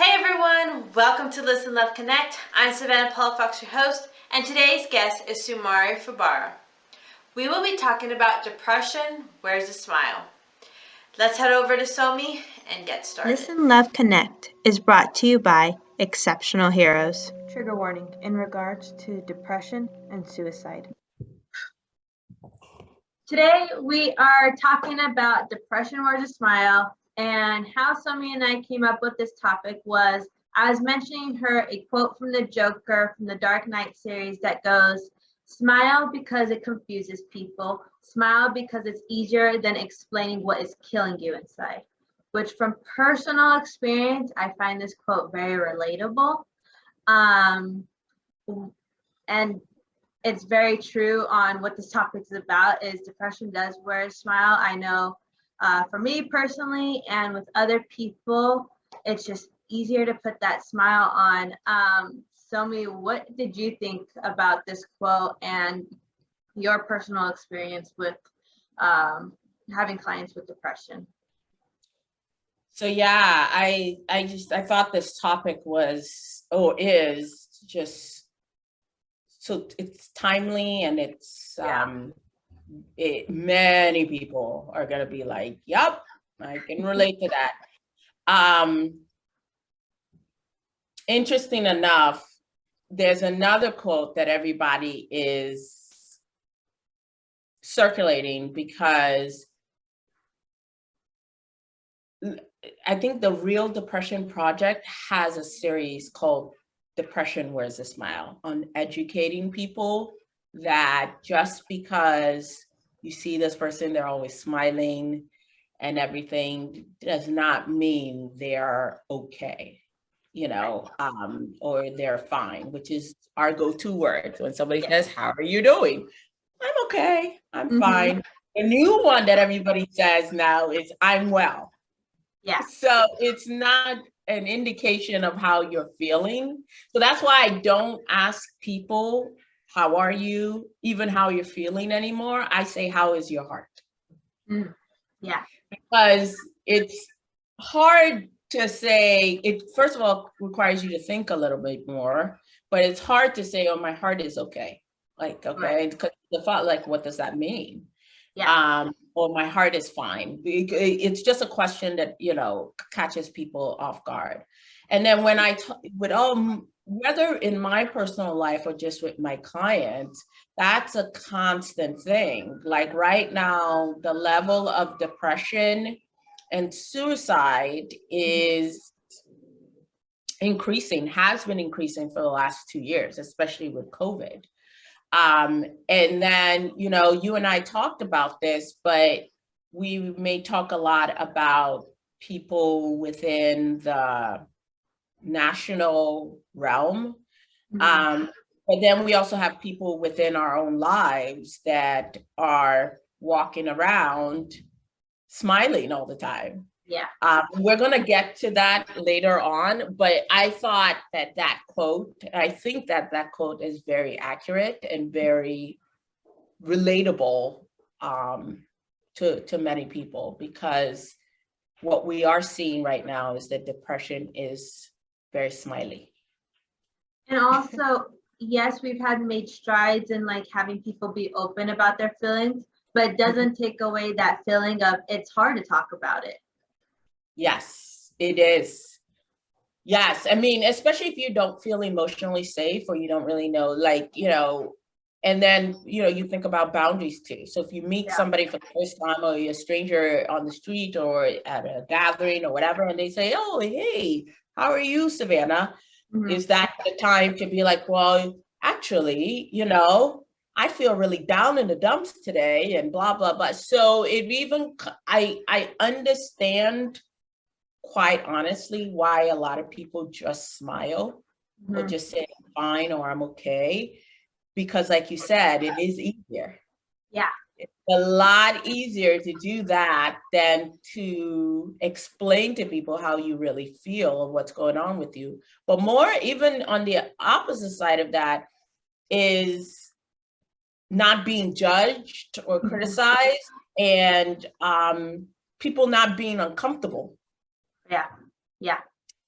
Hey everyone, welcome to Listen, Love, Connect. I'm Savannah Paul Fox, your host, and today's guest is Sumari Fabara. We will be talking about depression, where's the smile? Let's head over to Somi and get started. Listen, Love, Connect is brought to you by Exceptional Heroes. Trigger warning in regards to depression and suicide. Today we are talking about depression, where's a smile, and how Somi and I came up with this topic was I was mentioning her a quote from the Joker from the Dark Knight series that goes, "Smile because it confuses people. Smile because it's easier than explaining what is killing you inside." Which, from personal experience, I find this quote very relatable. And it's very true on what this topic is about. Is depression does wear a smile. I know for me personally and with other people, it's just easier to put that smile on. Somi, what did you think about this quote and your personal experience with having clients with depression? So yeah, I thought this topic was is just so it's timely, and it's many people are gonna be like, yep, I can relate to that. Interesting enough, there's another quote that everybody is circulating because I think the Real Depression Project has a series called Depression Wears a Smile, on educating people that just because you see this person, they're always smiling and everything, does not mean they're okay, or they're fine, which is our go-to word. When somebody says, "How are you doing?" "I'm okay, I'm fine." The new one that everybody says now is, "I'm well." Yeah. So it's not an indication of how you're feeling. So that's why I don't ask people, "How are you?" even how you're feeling anymore. I say, "How is your heart?" Yeah. Because it's hard to say. It first of all requires you to think a little bit more, but it's hard to say, "Oh, my heart is okay." Like, okay, because the thought, like, what does that mean? Yeah. Or my heart is fine. It's just a question that, catches people off guard. And then when whether in my personal life or just with my clients, that's a constant thing. Like right now, the level of depression and suicide is increasing, has been increasing for the last 2 years, especially with COVID. And then, you and I talked about this, but we may talk a lot about people within the national realm. But then we also have people within our own lives that are walking around smiling all the time. Yeah. We're going to get to that later on, but I thought I think that quote is very accurate and very relatable to many people, because what we are seeing right now is that depression is very smiley. And also, yes, we've made strides in like having people be open about their feelings, but it doesn't take away that feeling of it's hard to talk about it. Yes, it is. Yes. I mean, especially if you don't feel emotionally safe, or you don't really know, and then, you think about boundaries too. So if you meet somebody for the first time, or you're a stranger on the street or at a gathering or whatever, and they say, "Oh, hey, how are you, Savannah?" Is that the time to be like, "Well, actually, I feel really down in the dumps today," and blah, blah, blah. So I understand, quite honestly, why a lot of people just smile or just say, "I'm fine," or "I'm okay," because like you said, it is easier. Yeah. It's a lot easier to do that than to explain to people how you really feel or what's going on with you. But more, even on the opposite side of that, is not being judged or criticized, and people not being uncomfortable. Yeah. Yeah.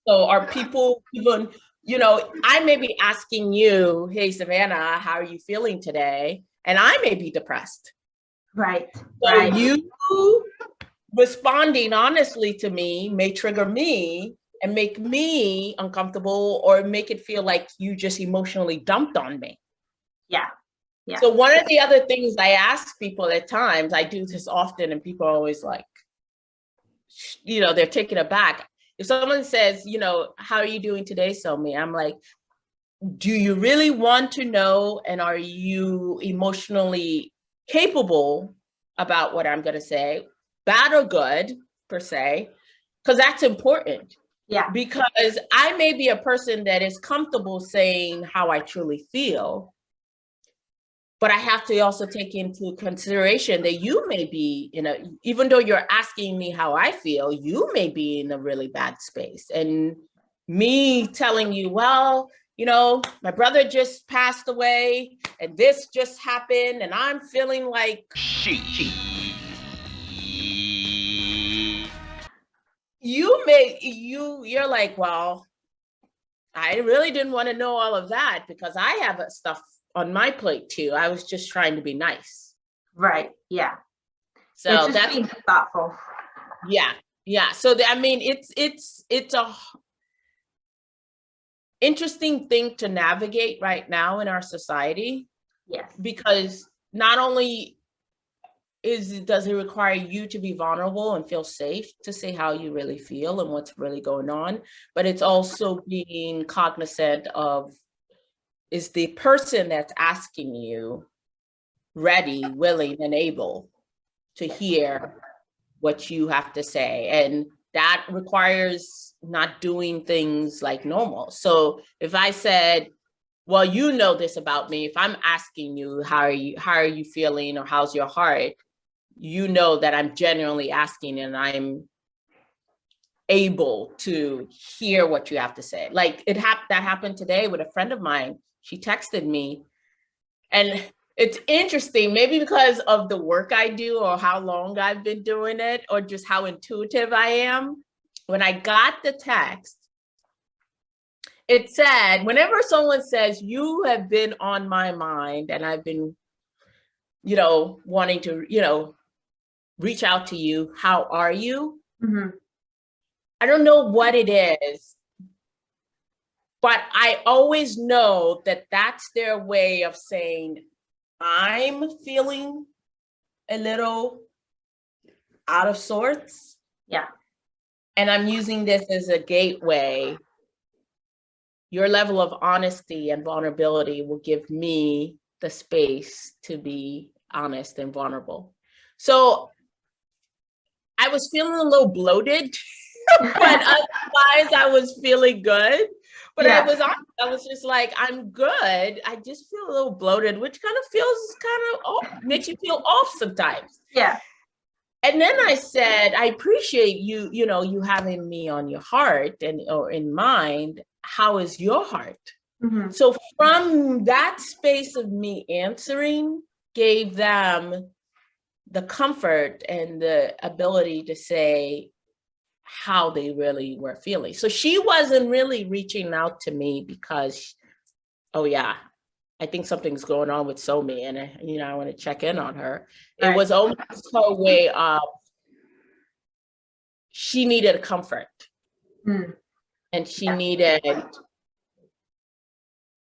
So are people even, I may be asking you, hey, Savannah, how are you feeling today? And I may be depressed. Right. So Right. you responding honestly to me may trigger me and make me uncomfortable or make it feel like you just emotionally dumped on me. Yeah. Yeah. So one of the other things I ask people at times, I do this often and people are always like, they're taken aback. If someone says, how are you doing today, Somi? I'm like, do you really want to know? And are you emotionally capable about what I'm going to say, bad or good, per se? Because that's important. Yeah. Because I may be a person that is comfortable saying how I truly feel, but I have to also take into consideration that you may be even though you're asking me how I feel, you may be in a really bad space. And me telling you, well, my brother just passed away and this just happened and I'm feeling like you're like, well, I really didn't want to know all of that because I have stuff on my plate too. I was just trying to be nice. Right. Yeah. So it's just that's being thoughtful. Yeah. So it's a interesting thing to navigate right now in our society. Yes. Because not only does it require you to be vulnerable and feel safe to say how you really feel and what's really going on, but it's also being cognizant of, is the person that's asking you ready, willing, and able to hear what you have to say? And that requires not doing things like normal. So if I said, well, you know this about me, if I'm asking you, how are you feeling, or how's your heart? You know that I'm genuinely asking and I'm able to hear what you have to say. Like that happened today with a friend of mine. She texted me, and it's interesting, maybe because of the work I do or how long I've been doing it or just how intuitive I am. When I got the text, it said, whenever someone says, you have been on my mind and I've been, wanting to, reach out to you, how are you? Mm-hmm. I don't know what it is, but I always know that that's their way of saying, I'm feeling a little out of sorts. Yeah. And I'm using this as a gateway. Your level of honesty and vulnerability will give me the space to be honest and vulnerable. So I was feeling a little bloated, but otherwise I was feeling good. But Yeah. I was just like, I'm good. I just feel a little bloated, which makes you feel off sometimes. Yeah. And then I said, I appreciate you, you having me on your heart or in mind. How is your heart? Mm-hmm. So from that space of me answering, gave them the comfort and the ability to say how they really were feeling. So she wasn't really reaching out to me because, oh yeah, I think something's going on with Somi and I want to check in on her. It was almost her way of, she needed comfort. And she needed,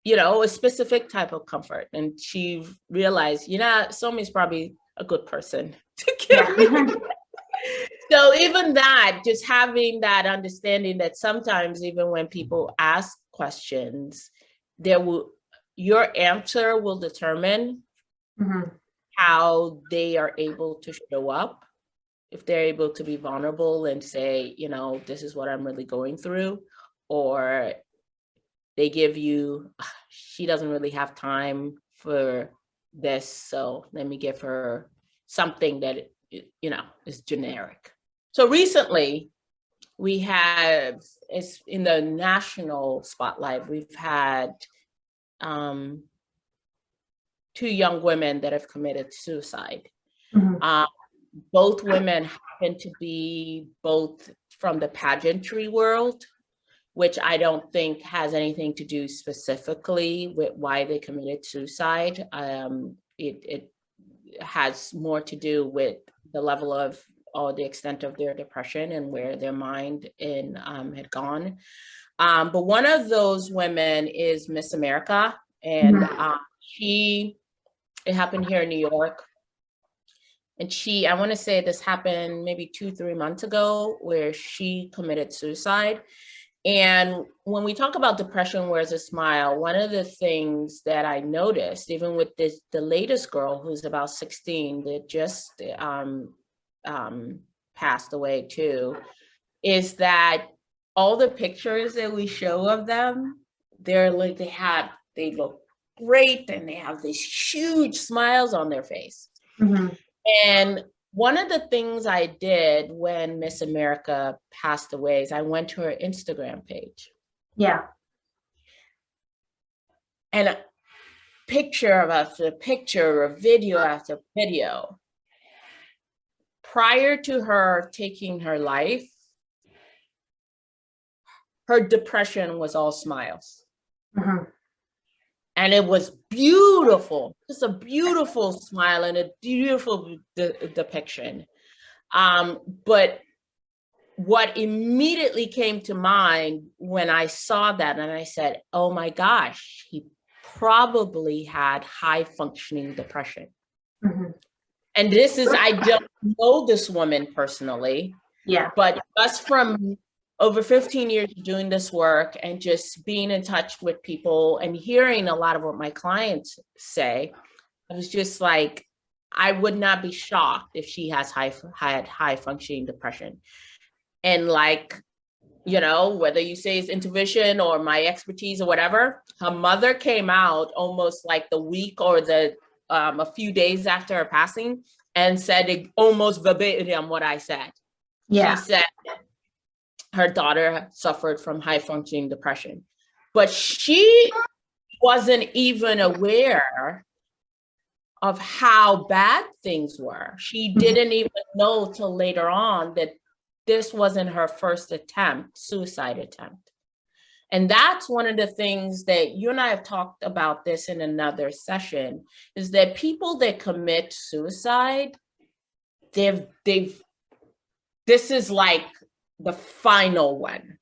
a specific type of comfort. And she realized, Somi's probably a good person to give me. So even that, just having that understanding that sometimes even when people ask questions, your answer will determine how they are able to show up. If they're able to be vulnerable and say, this is what I'm really going through, or they give you, she doesn't really have time for this, so let me give her something that, is generic. So recently, we have, it's in the national spotlight, we've had 2 young women that have committed suicide. Both women happen to be both from the pageantry world. which I don't think has anything to do specifically with why they committed suicide. It has more to do with the level of, or the extent of their depression and where their mind had gone. But one of those women is Miss America, and it happened here in New York. And I want to say this happened maybe 2-3 months ago, where she committed suicide. And when we talk about depression wears a smile, one of the things that I noticed, even with the latest girl who's about 16 that just passed away too, is that all the pictures that we show of them, they look great, and they have these huge smiles on their face. And one of the things I did when Miss America passed away is I went to her Instagram page. Yeah. And picture after picture, or video after video. Prior to her taking her life, her depression was all smiles. And it was beautiful, just a beautiful smile and a beautiful depiction. But what immediately came to mind when I saw that, and I said, oh my gosh, he probably had high functioning depression. And this is, I don't know this woman personally, but just from over 15 years doing this work and just being in touch with people and hearing a lot of what my clients say, I was just like, I would not be shocked if she had high functioning depression. And like, you know, whether you say it's intuition or my expertise or whatever, her mother came out almost like the week or a few days after her passing and said almost verbatim what I said. She said her daughter suffered from high functioning depression, but she wasn't even aware of how bad things were. She didn't even know till later on that this wasn't her first suicide attempt. And that's one of the things that you and I have talked about this in another session, is that people that commit suicide, this is like the final one.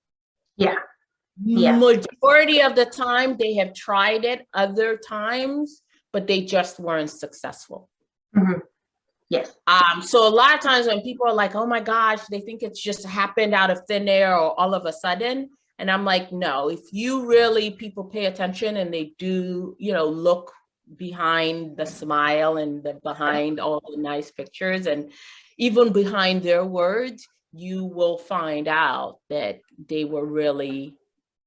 Majority of the time they have tried it other times, but they just weren't successful. So a lot of times when people are like, oh my gosh, they think it's just happened out of thin air or all of a sudden. And I'm like, no, if you really, people pay attention and they do, you know, look behind the smile and behind all the nice pictures and even behind their words, you will find out that they were really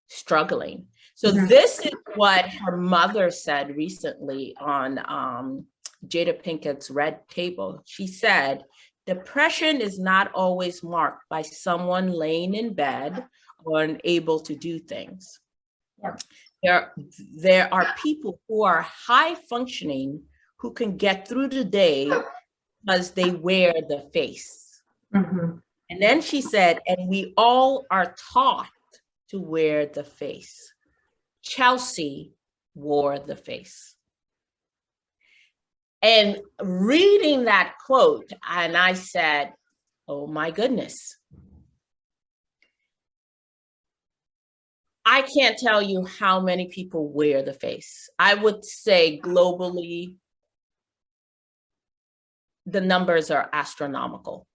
struggling. So this is what her mother said recently on Jada Pinkett's Red Table. She said, depression is not always marked by someone laying in bed or unable to do things. There are people who are high functioning who can get through the day because they wear the face. And then she said, and we all are taught to wear the face. Chelsea wore the face. And reading that quote, and I said, oh my goodness. I can't tell you how many people wear the face. I would say globally, the numbers are astronomical.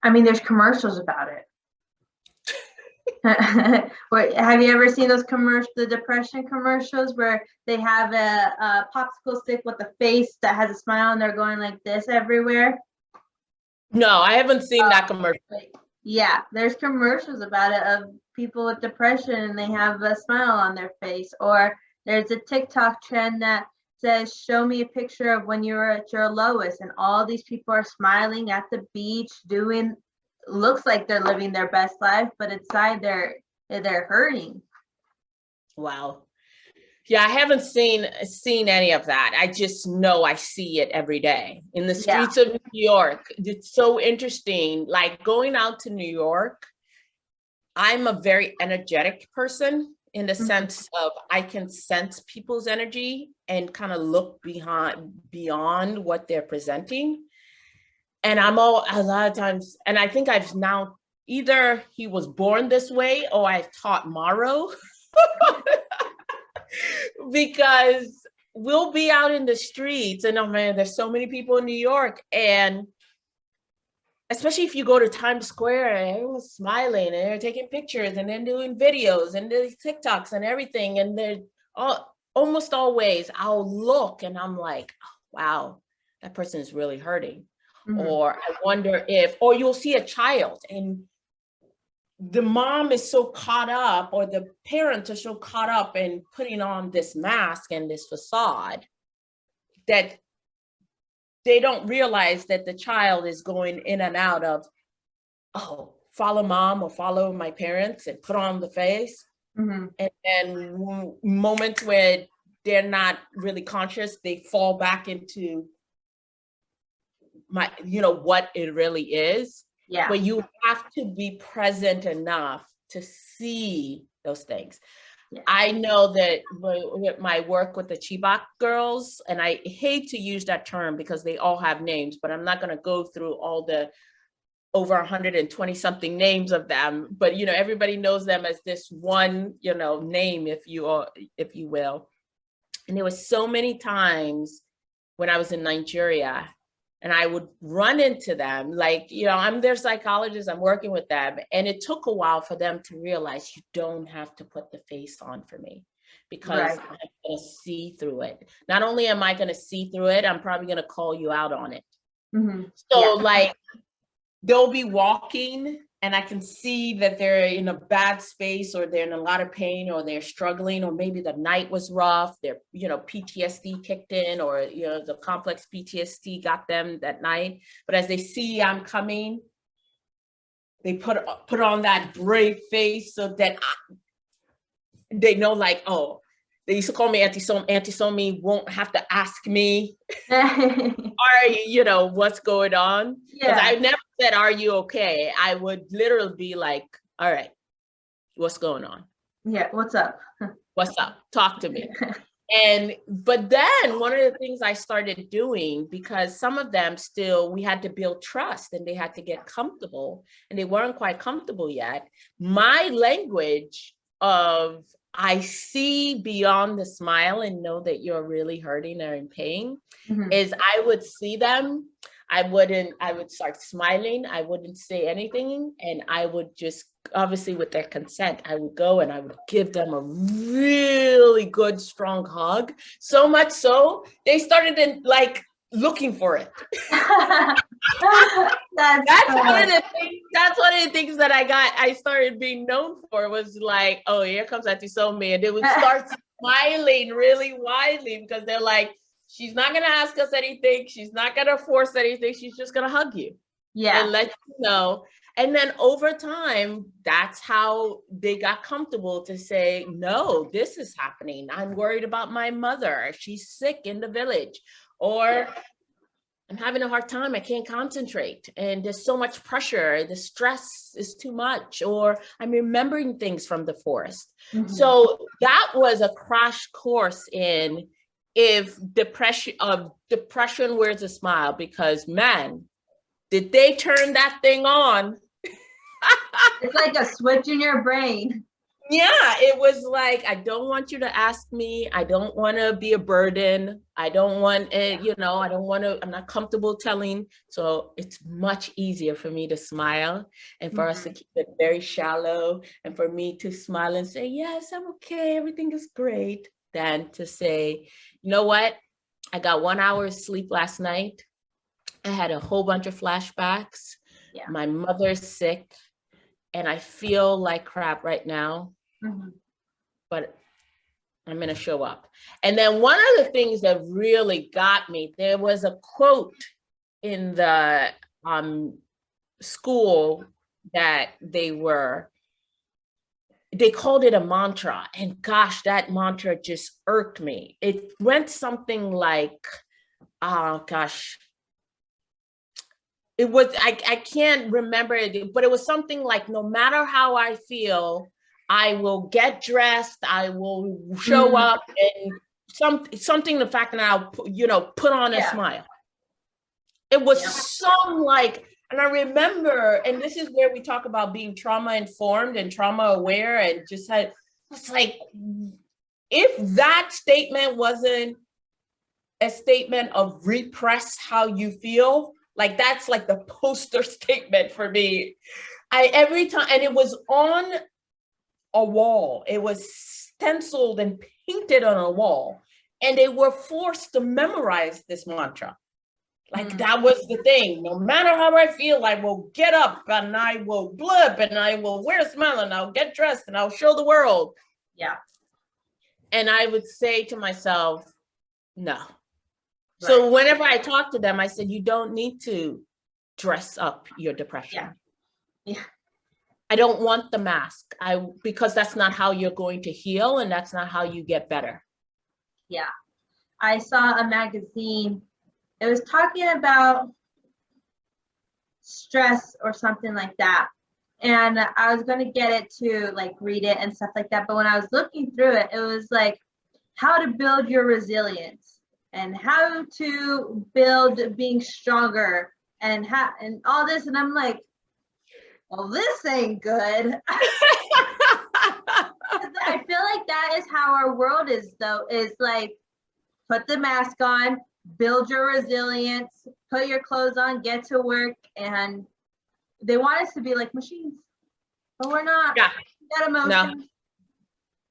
I mean, there's commercials about it. Have you ever seen those the depression commercials where they have a popsicle stick with a face that has a smile and they're going like this everywhere? No, I haven't seen that commercial. Yeah, there's commercials about it of people with depression and they have a smile on their face. Or there's a TikTok trend that says, show me a picture of when you were at your lowest, and all these people are smiling at the beach, looks like they're living their best life, but inside they're hurting. Wow. Yeah, I haven't seen any of that. I just know I see it every day in the streets of New York. It's so interesting. Like going out to New York, I'm a very energetic person in the Mhm. sense of I can sense people's energy and kind of look beyond what they're presenting. And I'm all a lot of times, and I think I've now either he was born this way or I've taught Morrow because we'll be out in the streets and oh man, there's so many people in New York, and especially if you go to Times Square and everyone's smiling and they're taking pictures and then doing videos and there's TikToks and everything. And they're almost always I'll look and I'm like, oh, wow, that person is really hurting. Mhm. Or I wonder if, or you'll see a child and the mom is so caught up or the parents are so caught up in putting on this mask and this facade that they don't realize that the child is going in and out of, oh, follow mom or follow my parents and put on the face. Mhm. And moments where they're not really conscious, they fall back into what it really is. Yeah. But you have to be present enough to see those things. Yeah. I know that with my work with the Chibok girls, and I hate to use that term because they all have names, but I'm not going to go through all the over 120 something names of them, but everybody knows them as this one name, if you will. And there was so many times when I was in Nigeria and I would run into them, like, I'm their psychologist, I'm working with them. And it took a while for them to realize you don't have to put the face on for me because Right. I'm going to see through it. Not only am I going to see through it, I'm probably going to call you out on it. Mhm. So Yeah. like, they'll be walking and I can see that they're in a bad space or they're in a lot of pain or they're struggling, or maybe the night was rough, their PTSD kicked in, or the complex PTSD got them that night. But as they see I'm coming, they put on that brave face so that they know, like, oh, they used to call me Auntie Somi. Auntie Somi won't have to ask me, what's going on? Because Yeah. I never said, are you okay? I would literally be like, all right, what's going on? Yeah. What's up? What's up? Talk to me. But then one of the things I started doing, because some of them still, we had to build trust and they had to get comfortable and they weren't quite comfortable yet. My language of I see beyond the smile and know that you're really hurting or in pain Mhm. is I would see them. I would start smiling. I wouldn't say anything. And I would just, obviously with their consent, I would go and I would give them a really good, strong hug. So much so, they started looking for it. That's one of the things that I started being known for, was like, oh, here comes Auntie Somi. And they would start smiling really widely because they're like, she's not going to ask us anything. She's not going to force anything. She's just going to hug you. Yeah. And let you know. And then over time, that's how they got comfortable to say, no, this is happening. I'm worried about my mother. She's sick in the village. Or I'm having a hard time. I can't concentrate. And there's so much pressure. The stress is too much. Or I'm remembering things from the forest. Mhm. So that was a crash course in if depression wears a smile, because man, did they turn that thing on? It's like a switch in your brain. Yeah, it was like, I don't want you to ask me. I don't want to be a burden. I don't want it, I don't want to, I'm not comfortable telling. So it's much easier for me to smile and for us to keep it very shallow and for me to smile and say, yes, I'm okay. Everything is great. Than to say, you know what? I got 1 hour's sleep last night. I had a whole bunch of flashbacks. Yeah. My mother's sick and I feel like crap right now, but I'm going to show up. And then one of the things that really got me, there was a quote in the school that they called it a mantra. And gosh, that mantra just irked me. It went something like, oh gosh, it was, I can't remember it, but it was something like, no matter how I feel, I will get dressed, I will show up, and something the fact that I'll, put on a smile. It was some like, and I remember, and this is where we talk about being trauma informed and trauma aware, and just had, it's like, if that statement wasn't a statement of repress how you feel, like that's like the poster statement for me. Every time, and it was on a wall, it was stenciled and painted on a wall, and they were forced to memorize this mantra. Like that was the thing. No matter how I feel, I will get up and I will blip and I will wear a smile and I'll get dressed and I'll show the world. Yeah. And I would say to myself, no. So whenever I talk to them, I said, you don't need to dress up your depression. Yeah. I don't want the mask. Because that's not how you're going to heal, and that's not how you get better. Yeah. I saw a magazine. It was talking about stress or something like that. And I was going to get it to like read it and stuff like that. But when I was looking through it, it was like how to build your resilience and how to build being stronger and all this. And I'm like, well, this ain't good. I feel like that is how our world is, though, is like, put the mask on, build your resilience, put your clothes on, get to work. And they want us to be like machines, but we're not. Yeah. We got emotions.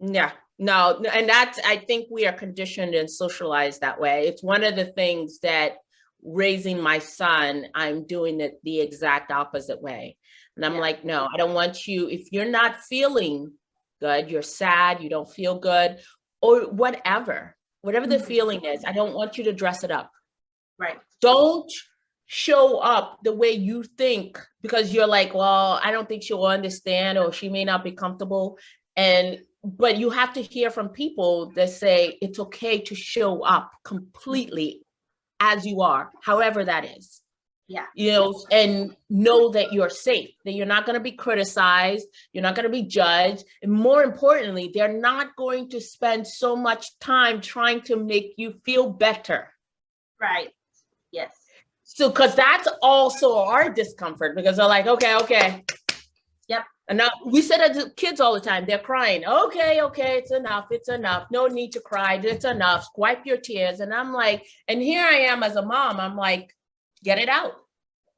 Yeah. No, and that's, I think we are conditioned and socialized that way. It's one of the things that raising my son, I'm doing it the exact opposite way. And I'm like, no, I don't want you, if you're not feeling good, you're sad, you don't feel good, or whatever the feeling is, I don't want you to dress it up. Right. Don't show up the way you think, because you're like, well, I don't think she'll understand, or she may not be comfortable. But you have to hear from people that say it's okay to show up completely as you are, however that is. Yeah. And know that you're safe, that you're not going to be criticized, you're not going to be judged. And more importantly, they're not going to spend so much time trying to make you feel better. Right. Yes. So, because that's also our discomfort, because they're like, okay. Yep. And now we say that to kids all the time, they're crying. Okay, it's enough. No need to cry. It's enough. Wipe your tears. And I'm like, and here I am as a mom, I'm like, get it out.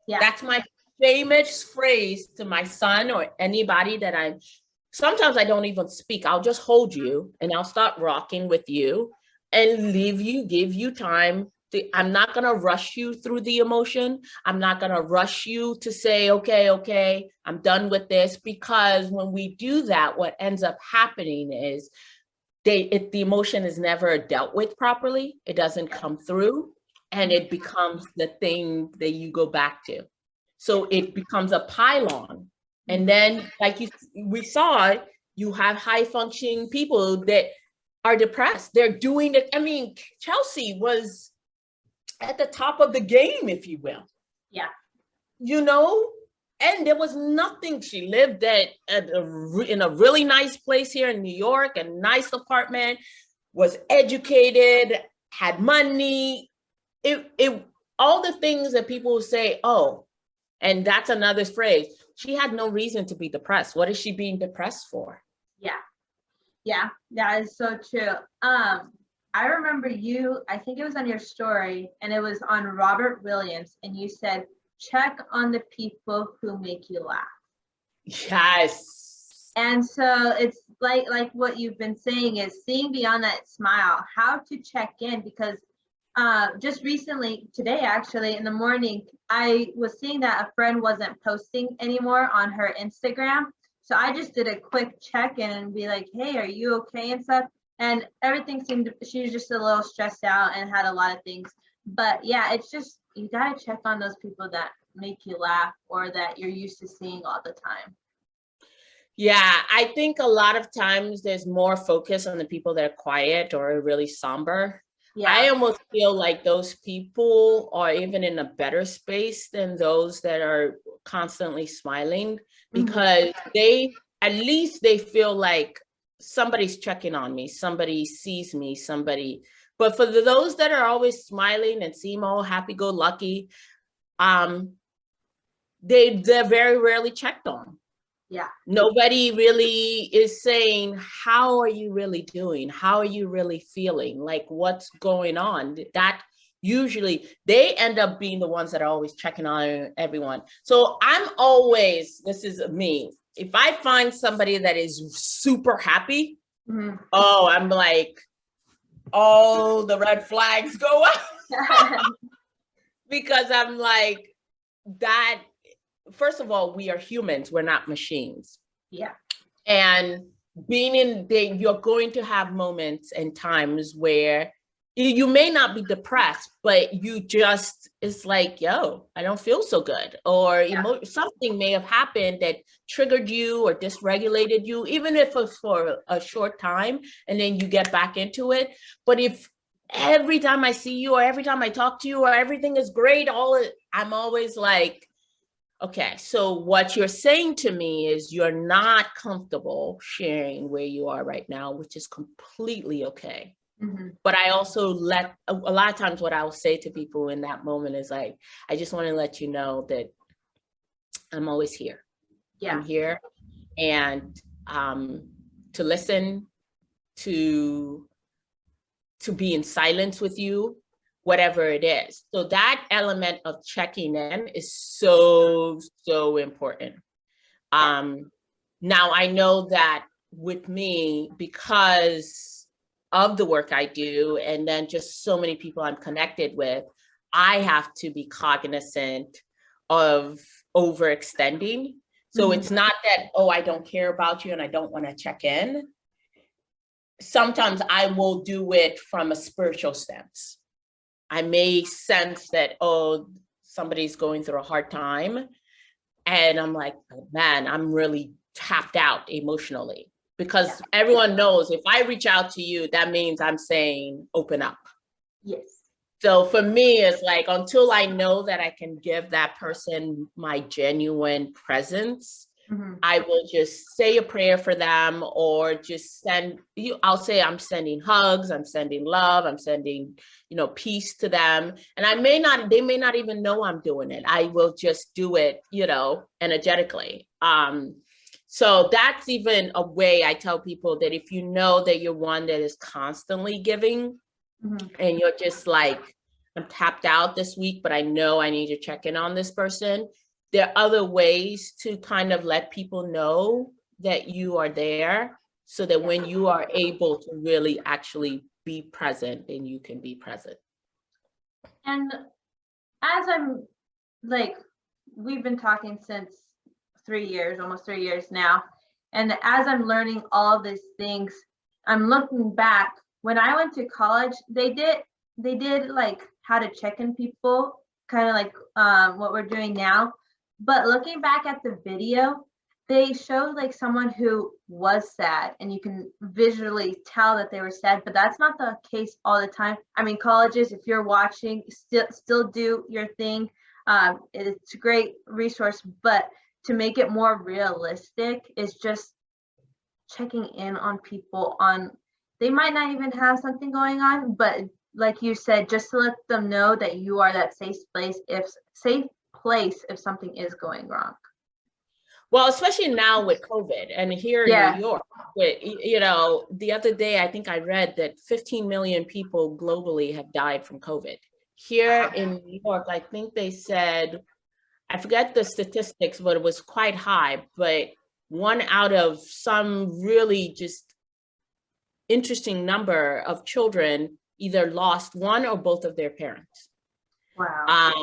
Yeah. That's my famous phrase to my son or anybody that sometimes I don't even speak. I'll just hold you and I'll start rocking with you and give you time. I'm not going to rush you through the emotion. I'm not going to rush you to say, okay, I'm done with this. Because when we do that, what ends up happening is the emotion is never dealt with properly. It doesn't come through, and it becomes the thing that you go back to. So it becomes a pylon. And then, like we saw, you have high functioning people that are depressed. They're doing it. I mean, Chelsea was at the top of the game, if you will. Yeah. And there was nothing. She lived in a really nice place here in New York, a nice apartment, was educated, had money. It all the things that people say, oh, and that's another phrase. She had no reason to be depressed. What is she being depressed for? Yeah, that is so true. I remember I think it was on your story, and it was on Robert Williams, and you said, check on the people who make you laugh. Yes. And so it's like what you've been saying is seeing beyond that smile, how to check in, because just recently, today actually, in the morning, I was seeing that a friend wasn't posting anymore on her Instagram. So I just did a quick check-in and be like, hey, are you okay and stuff? And everything she was just a little stressed out and had a lot of things. But yeah, it's just, you got to check on those people that make you laugh or that you're used to seeing all the time. Yeah, I think a lot of times there's more focus on the people that are quiet or really somber. I Yeah. almost feel like those people are even in a better space than those that are constantly smiling, because they, at least they feel like somebody's checking on me, somebody sees me, somebody. But for those that are always smiling and seem all happy-go-lucky, they're very rarely checked on. Yeah. Nobody really is saying, how are you really doing? How are you really feeling? Like, what's going on? That usually they end up being the ones that are always checking on everyone. So I'm always, this is me, if I find somebody that is super happy, oh, I'm like, all the red flags go up. Because I'm like, that, first of all, we are humans, we're not machines. Yeah. And being you're going to have moments and times where you may not be depressed, but you just, it's like, yo, I don't feel so good. Or something may have happened that triggered you or dysregulated you, even if it's for a short time, and then you get back into it. But if every time I see you or every time I talk to you or everything is great, I'm always like, okay, so what you're saying to me is you're not comfortable sharing where you are right now, which is completely okay. But I also a lot of times what I'll say to people in that moment is like, I just want to let you know that I'm always here. Yeah. I'm here, and to listen, to be in silence with you, whatever it is. So that element of checking in is so, so important. Now I know that with me, because of the work I do, and then just so many people I'm connected with, I have to be cognizant of overextending. So it's not that, oh, I don't care about you and I don't want to check in. Sometimes I will do it from a spiritual sense. I may sense that, oh, somebody's going through a hard time. And I'm like, oh, man, I'm really tapped out emotionally, because everyone knows if I reach out to you, that means I'm saying, open up. Yes. So for me, it's like, until I know that I can give that person my genuine presence, I will just say a prayer for them, or just I'll say I'm sending hugs, I'm sending love, I'm sending, peace to them. And they may not even know I'm doing it. I will just do it, energetically. So that's even a way I tell people that if you know that you're one that is constantly giving, and you're just like, I'm tapped out this week, but I know I need to check in on this person, there are other ways to kind of let people know that you are there, so that when you are able to really actually be present, then you can be present. And as I'm like, we've been talking since 3 years, almost 3 years now. And as I'm learning all of these things, I'm looking back. When I went to college, they did like how to check in people, kind of like what we're doing now. But looking back at the video, they showed like someone who was sad, and you can visually tell that they were sad, but that's not the case all the time. I mean, colleges, if you're watching, still do your thing. It's a great resource, but to make it more realistic is just checking in on people they might not even have something going on, but like you said, just to let them know that you are that safe place if something is going wrong. Well, especially now with COVID, and here in New York, the other day, I think I read that 15 million people globally have died from COVID. Here in New York, I think they said, I forget the statistics, but it was quite high, but 1 out of some really just interesting number of children either lost one or both of their parents. Wow.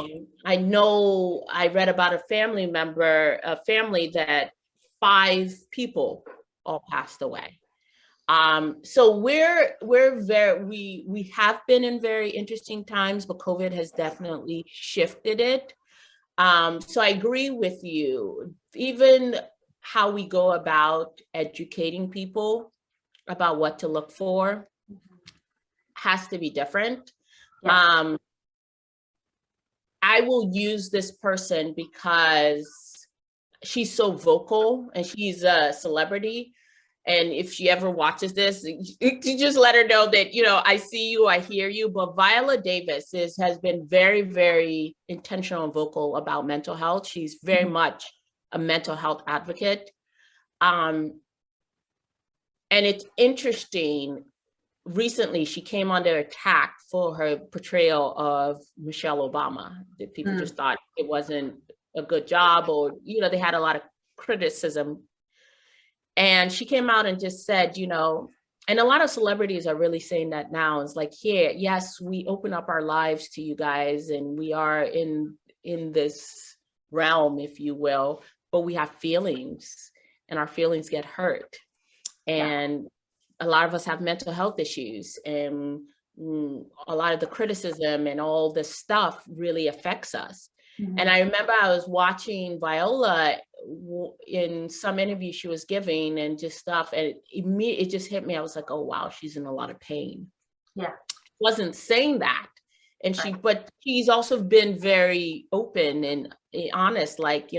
I know I read about a family that 5 people all passed away. So we have been in very interesting times, but COVID has definitely shifted it. So I agree with you. Even how we go about educating people about what to look for. has to be different. Yeah. I will use this person because she's so vocal and she's a celebrity. And if she ever watches this, you just let her know that, I see you, I hear you. But Viola Davis has been very, very intentional and vocal about mental health. She's very much a mental health advocate. And it's interesting. Recently, she came under attack for her portrayal of Michelle Obama. That people just thought it wasn't a good job, or, they had a lot of criticism. And she came out and just said, and a lot of celebrities are really saying that now. It's like, here, yes, we open up our lives to you guys, and we are in this realm, if you will, but we have feelings, and our feelings get hurt. And a lot of us have mental health issues, and a lot of the criticism and all this stuff really affects us. And I remember I was watching Viola in some interview she was giving and just stuff, and it just hit me. I was like, oh, wow, she's in a lot of pain. Yeah. Wasn't saying that. And but she's also been very open and honest, like,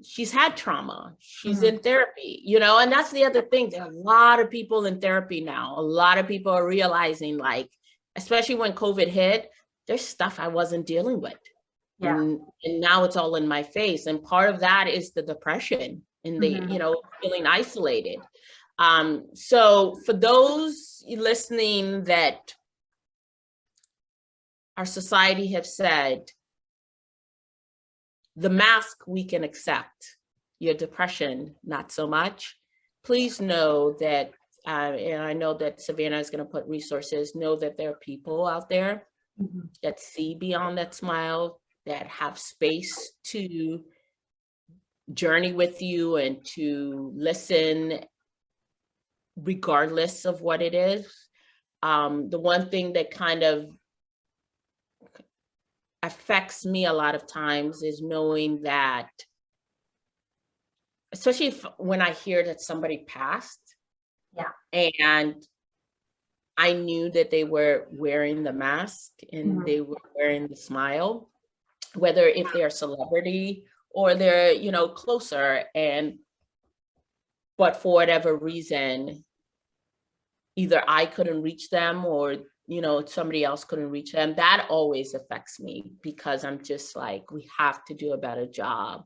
she's had trauma. She's in therapy, and that's the other thing. There are a lot of people in therapy now. A lot of people are realizing, like, especially when COVID hit, there's stuff I wasn't dealing with. Yeah. And now it's all in my face. And part of that is the depression and the, feeling isolated. So for those listening that our society have said, the mask we can accept, your depression, not so much. Please know that, and I know that Savannah is going to put resources, know that there are people out there that see beyond that smile, that have space to journey with you and to listen regardless of what it is. The one thing that kind of affects me a lot of times is knowing that, especially when I hear that somebody passed, and I knew that they were wearing the mask and they were wearing the smile, whether if they're a celebrity or they're, closer, but for whatever reason, either I couldn't reach them or, somebody else couldn't reach them. That always affects me, because I'm just like, we have to do a better job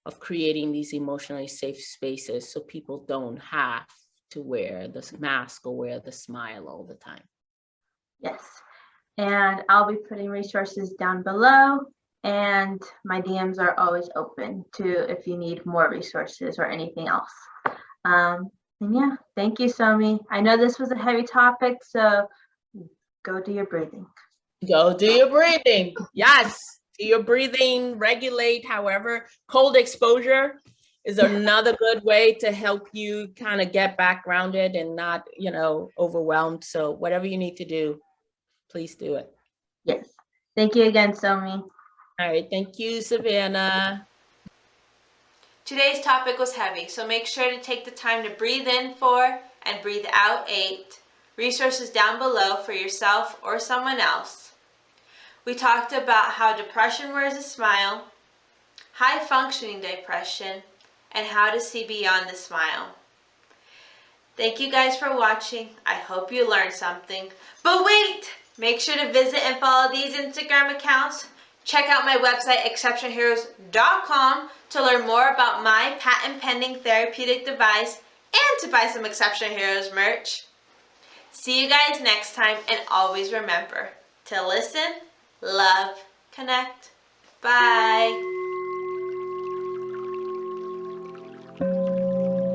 of creating these emotionally safe spaces so people don't have to wear this mask or wear the smile all the time. Yes. And I'll be putting resources down below, and my DMs are always open to if you need more resources or anything else. And yeah, thank you, Somi. I know this was a heavy topic, so go do your breathing. Go do your breathing. Yes, do your breathing, regulate. However, cold exposure is another good way to help you kind of get back grounded and not, overwhelmed. So whatever you need to do, please do it. Yes. Thank you again, Somi. All right. Thank you, Savannah. Today's topic was heavy, so make sure to take the time to breathe in 4 and breathe out 8. Resources down below for yourself or someone else. We talked about how depression wears a smile, high functioning depression, and how to see beyond the smile. Thank you guys for watching. I hope you learned something. But wait! Make sure to visit and follow these Instagram accounts. Check out my website, exceptionheroes.com, to learn more about my patent pending therapeutic device and to buy some Exception Heroes merch. See you guys next time, and always remember to listen, love, connect. Bye.